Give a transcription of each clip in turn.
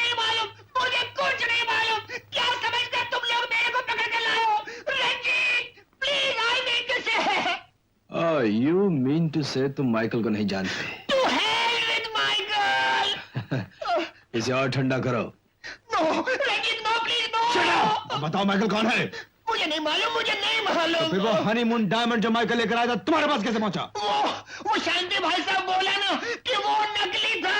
नहीं मालूम, मुझे कुछ नहीं मालूम। क्या समझकर तुम लोग मेरे को पकड़ कर लाए हो? Ranjit, please, I mean to say. You mean to say तुम माइकल को नहीं जानते? To hell with Michael. इसे और ठंडा करो। No Ranjit, no please, no. बताओ माइकल कौन है? मुझे नहीं मालूम, मुझे नहीं मालूम। तो फिर वो हनीमून डायमंड जो माइकल लेकर आया था तुम्हारे पास कैसे पहुंचा? वो शांति भाई साहब बोला ना कि वो नकली था।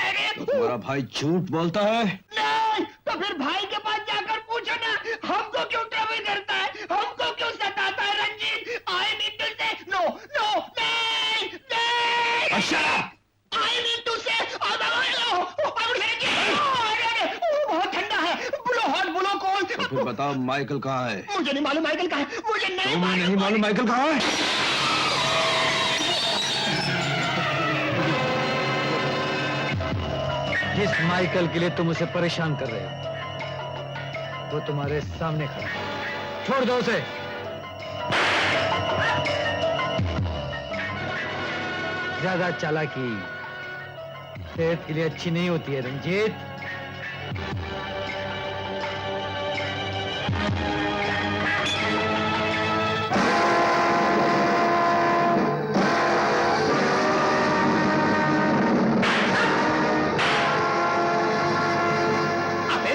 अरे तो तुम्हारा भाई झूठ बोलता है? नहीं, तो फिर भाई के पास जाकर पूछो ना, हमको क्यों ट्रबल करता है, हमको क्यों सताता है? Ranjit, I mean to say, no no, नहीं नहीं, Shut up! I mean to say, बहुत ठंडा है, ब्लो हॉट ब्लो कोल्ड। तो फिर बताओ माइकल कहाँ है? मुझे नहीं मालूम माइकल कहाँ है, मुझे नहीं तुम्हें नहीं मालूम माइकल कहाँ है? जिस माइकल के लिए तुम उसे परेशान कर रहे हो वो तुम्हारे सामने खड़ा है। छोड़ दो उसे। ज्यादा चालाकी सेहत के लिए अच्छी नहीं होती है रंजीत।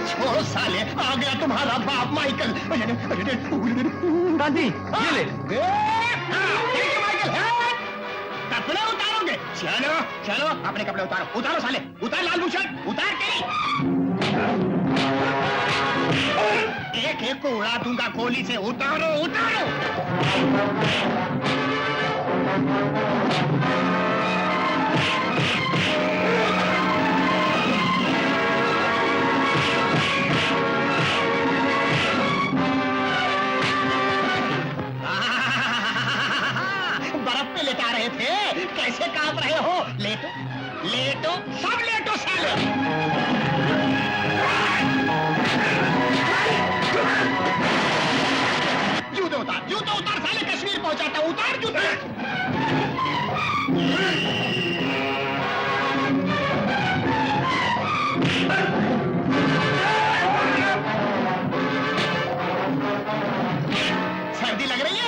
छोड़ो साले, आ गया तुम्हारा बाप माइकल। गांधी, ये ले। माइकल, कपड़े उतारोगे? चलो चलो, अपने कपड़े उतारो, उतारो साले, उतार लाल बुशर्ट, उतार तेरी। एक एक को उड़ा दूंगा गोली से, उतारो उतारो। लेटा रहे थे, कैसे कांप रहे हो? लेटो लेटो, सब लेटो साले। जूते उतार साले, कश्मीर पहुंचाता, उतार जूते। सर्दी लग रही है?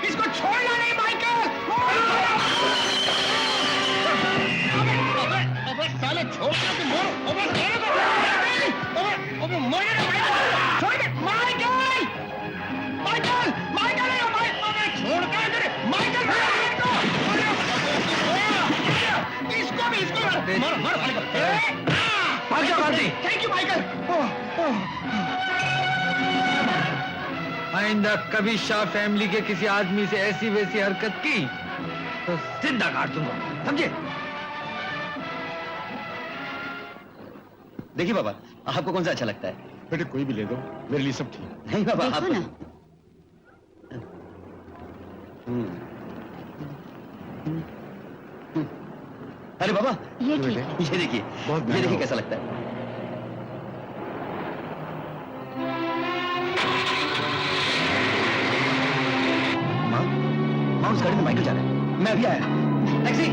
इसको छोड़ना नहीं माइकल। अबे साले छोड़ दो कि मोड़। अबे मोड़े ना माइकल, छोड़ दे माइकल। माइकल माइकल है अबे छोड़ कर दे माइकल। इसको भी, इसको मार मार माइकल। भाग जाओ गांधी। Thank you Michael. आइंदा कभी शाह फैमिली के किसी आदमी से ऐसी वैसी हरकत की तो जिंदा काट दूंगा, समझे? देखिए बाबा, आपको कौन सा अच्छा लगता है? बेटे कोई भी ले दो, मेरे लिए सब ठीक। नहीं बाबा, आप देखो ना। अरे बाबा, ये ठीक है। ये देखिए, ये देखिए कैसा लगता है। माँ उस गाड़ी में माइकल जा रहा है। मैं अभी आया। टैक्सी।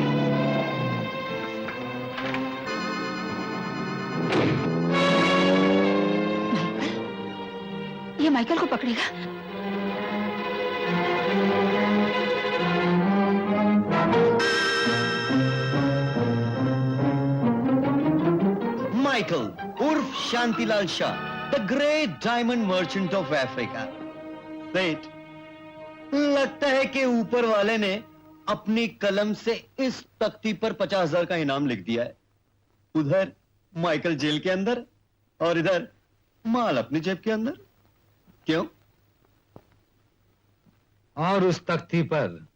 माइकल, ये माइकल को पकड़ेगा। माइकल उर्फ Shantilal Shah, the great diamond merchant of Africa. Wait, लगता है कि ऊपर वाले ने अपनी कलम से इस तख्ती पर 50,000 का इनाम लिख दिया है। उधर माइकल जेल के अंदर और इधर माल अपनी जेब के अंदर। क्यों? और उस तख्ती पर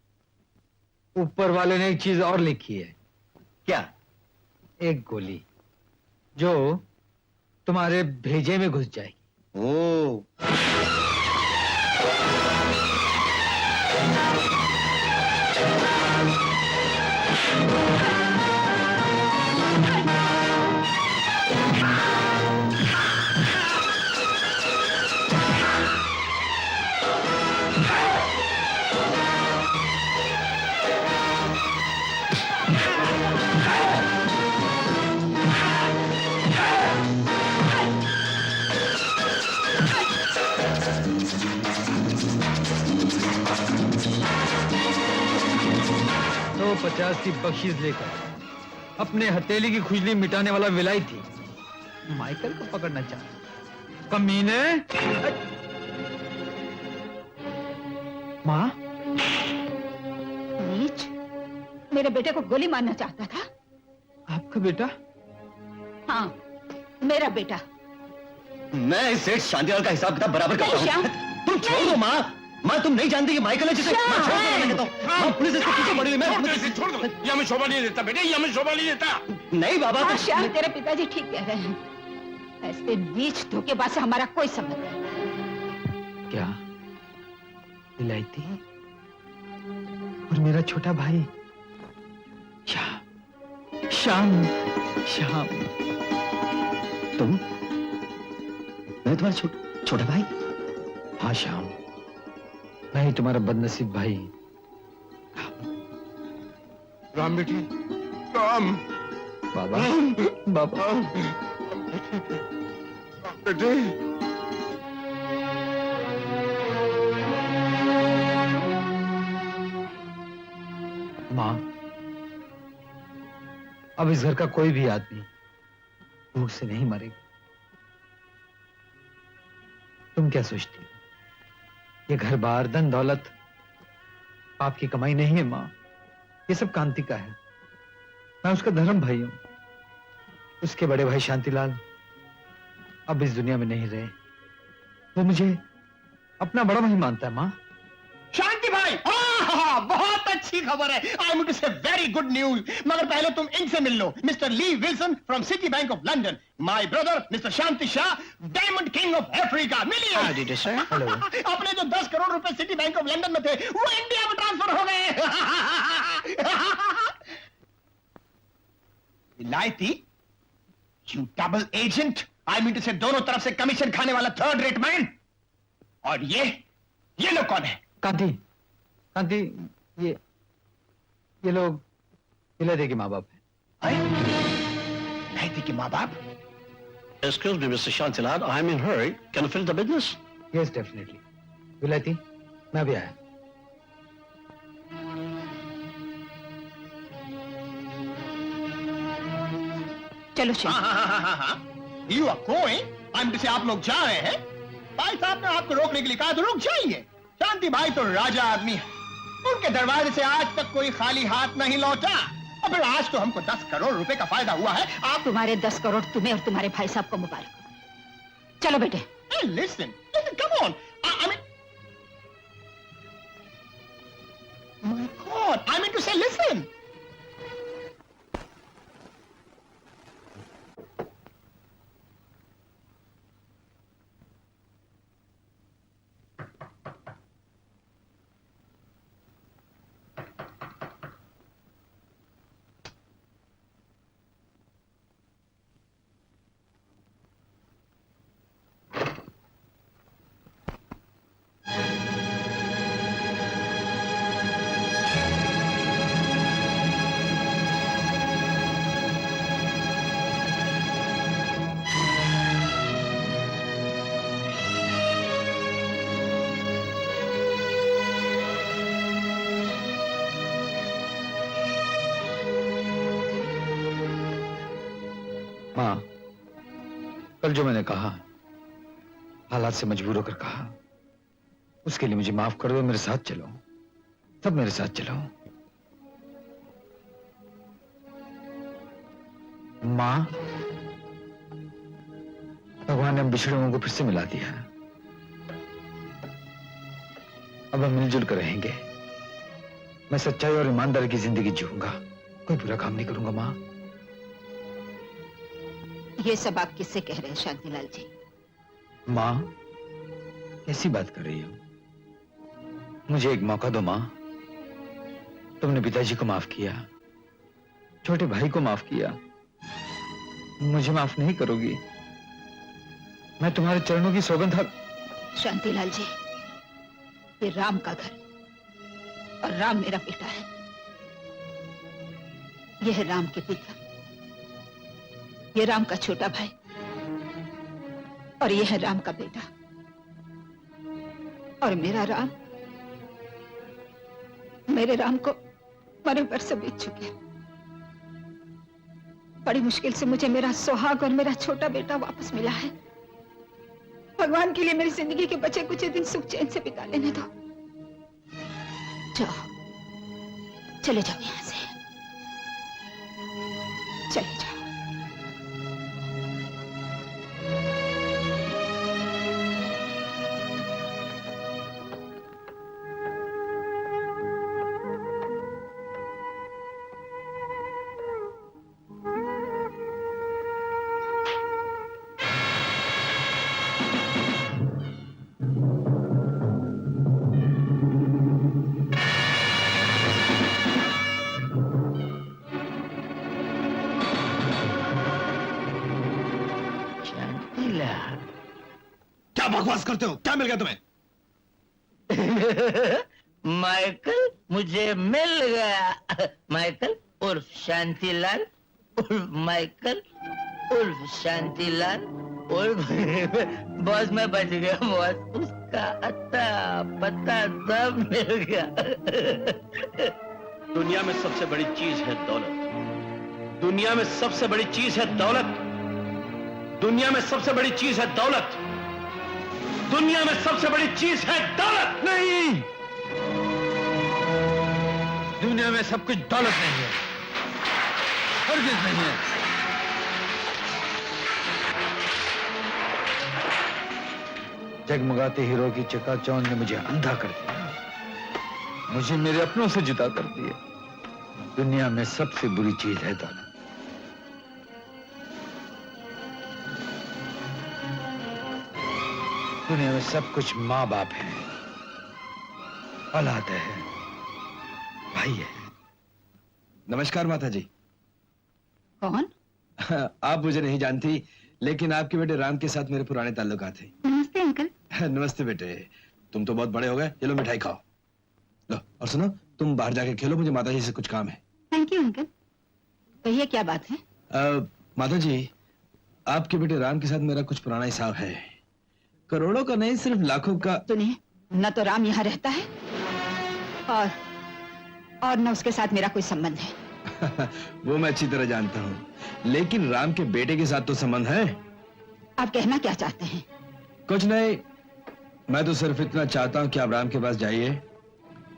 ऊपर वाले ने एक चीज और लिखी है। क्या? एक गोली जो तुम्हारे भेजे में घुस जाएगी। ओ 250 की बख्शीश लेकर अपने हथेली की खुजली मिटाने वाला विलायती माइकल को पकड़ना चाहता। कमीने! माँ, नीच, मेरे बेटे को गोली मारना चाहता था। आपका बेटा? हाँ, मेरा बेटा। मैं इस सेठ शांतिलाल का हिसाब किताब बराबर करता नहीं, श्याम, हूँ। तुम छोड़ दो माँ। माँ तुम नहीं जानती कि माइकल है जिसे मैं छोड़ दो, मैं कहता हूँ। माँ पुलिस इसके पीछे पड़ी हुई, मैं छोड़ दो, ये हमें शोभा नहीं देता बेटे, ये हमें शोभा नहीं देता। नहीं बाबा हाँ, तो श्याम, तेरे पिताजी ठीक कह रहे हैं। ऐसे नीच धोखेबाज से हमारा कोई संबंध नहीं। क्या विलायती और मेरा छोटा भाई श्याम? श्याम, तुम? मैं तुम्हारा छोटा भाई? हाँ श्याम, मैं ही तुम्हारा बदनसीब भाई। राम बेटे, राम। बाबा, बाबा, बेटे। माँ, अब इस घर का कोई भी आदमी भूख से नहीं मरेगा। तुम क्या सोचती हो? ये घर बार, धन दौलत आपकी कमाई नहीं है माँ, ये सब कांति का है। मैं उसका धर्म भाई हूं। उसके बड़े भाई शांतिलाल अब इस दुनिया में नहीं रहे। वो मुझे अपना बड़ा भाई मानता है माँ। शांति भाई, बहुत अच्छी खबर है। I am to say very good news. मगर पहले तुम इनसे मिल लो। Mister Lee Wilson from City Bank of London, my brother mister Shanti Shah, diamond king of Africa. मिलिए। हेलो। अपने जो 10 करोड़ रुपए सिटी बैंक ऑफ लंदन में थे वो इंडिया में ट्रांसफर हो गए। विलायती, you double agent, I mean to say दोनों तरफ से कमीशन खाने वाला थर्ड रेट मैन। और ये लोग कौन है? कांति, कांति, ये लोग विलायती के माँ बाप हैं। विलायती के माँ बाप? Excuse me, Mr. Shantilal, I'm in a hurry. Can you finish the business? Yes, definitely. विलायती, मैं अभी आया। चलो श्याम। हाँ। You are going? I'm to say आप लोग जा रहे हैं? भाई साहब ने आपको रोकने के लिए कहा तो रुक जाइए। शांति भाई तो राजा आदमी है, उनके दरवाजे से आज तक कोई खाली हाथ नहीं लौटा। और फिर आज तो हमको 10 करोड़ रुपए का फायदा हुआ है। आप तुम्हारे 10 करोड़ तुम्हें और तुम्हारे भाई साहब को मुबारक हो। चलो बेटे। listen, come on. I mean, my God, I mean to say, listen. माँ, कल जो मैंने कहा, हालात से मजबूर होकर कहा, उसके लिए मुझे माफ कर दो। मेरे साथ चलो, सब मेरे साथ चलो। माँ, भगवान ने हम बिछड़े हुओं को फिर से मिला दिया। अब हम मिलजुल कर रहेंगे। मैं सच्चाई और ईमानदारी की जिंदगी जीऊंगा, कोई बुरा काम नहीं करूंगा। माँ, ये सब आप किससे कह रहे हैं शांतिलाल जी? माँ, कैसी बात कर रही हो? मुझे एक मौका दो माँ। तुमने पिताजी को माफ किया, छोटे भाई को माफ किया, मुझे माफ नहीं करोगी? मैं तुम्हारे चरणों की सौगंध। शांतिलाल जी, ये राम का घर और राम मेरा बेटा है। यह है राम के पिता, ये राम का छोटा भाई और यह है राम का बेटा। और मेरा राम, मेरे राम को मरे बरसों बीत चुके हैं। बड़ी मुश्किल से मुझे मेरा सुहाग और मेरा छोटा बेटा वापस मिला है। भगवान के लिए मेरी जिंदगी के बचे कुछ दिन सुख चैन से बिता लेने दो। जाओ, चले जाओ यहां से, चले जाओ। क्या बकवास करते हो? क्या मिल गया तुम्हें? माइकल मुझे मिल गया। माइकल उर्फ शांतिलाल, उर्फ माइकल, उर्फ शांतिलाल, उर्फ बॉस मैं बच गया बॉस। उसका अता पता सब मिल गया। दुनिया में सबसे बड़ी चीज है दौलत। दुनिया में सबसे बड़ी चीज है दौलत। दुनिया में सबसे बड़ी चीज है दौलत। दुनिया में सबसे बड़ी चीज है दौलत। नहीं, दुनिया में सब कुछ दौलत नहीं है, हरगिज़ नहीं है। जगमगाते हीरो की चकाचौंध ने मुझे अंधा कर दिया, मुझे मेरे अपनों से जुदा कर दिया। दुनिया में सबसे बुरी चीज है दौलत। दुनिया में सब कुछ माँ बाप है, औलाद है, भाई है। नमस्कार माता जी। कौन? आप मुझे नहीं जानती, लेकिन आपके बेटे राम के साथ मेरे पुराने ताल्लुकात हैं। नमस्ते अंकल। नमस्ते बेटे, तुम तो बहुत बड़े हो गए। ये लो मिठाई खाओ। लो, और सुनो, तुम बाहर जाके खेलो, मुझे माता जी से कुछ काम है। Thank you uncle. कहिए क्या बात है? माता जी, आपके बेटे राम के साथ मेरा कुछ पुराना हिसाब है। करोड़ों का नहीं, सिर्फ लाखों का। सुनिए, न तो राम यहाँ रहता है और न उसके साथ मेरा कोई संबंध है। वो मैं अच्छी तरह जानता हूँ, लेकिन राम के बेटे के साथ तो संबंध है। आप कहना क्या चाहते हैं? कुछ नहीं, मैं तो सिर्फ इतना चाहता हूँ कि आप राम के पास जाइए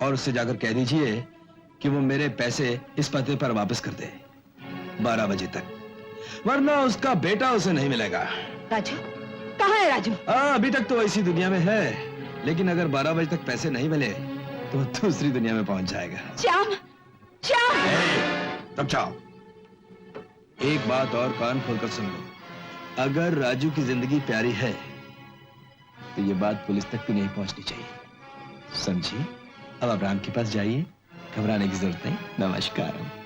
और उससे जाकर कह दीजिए कि वो मेरे पैसे इस पते पर वापस कर दे 12 बजे तक, वरना उसका बेटा उसे नहीं मिलेगा। राजू, कहाँ है राजू? अभी तक तो इसी दुनिया में है, लेकिन अगर 12 बजे तक पैसे नहीं मिले तो वो दूसरी दुनिया में पहुंच जाएगा। श्याम, श्याम! रुक जाओ, एक बात और कान खोलकर सुन लो। अगर राजू की जिंदगी प्यारी है तो ये बात पुलिस तक भी नहीं पहुंचनी चाहिए, समझी? अब आप राम के पास जाइए, घबराने की जरूरत नहीं। नमस्कार।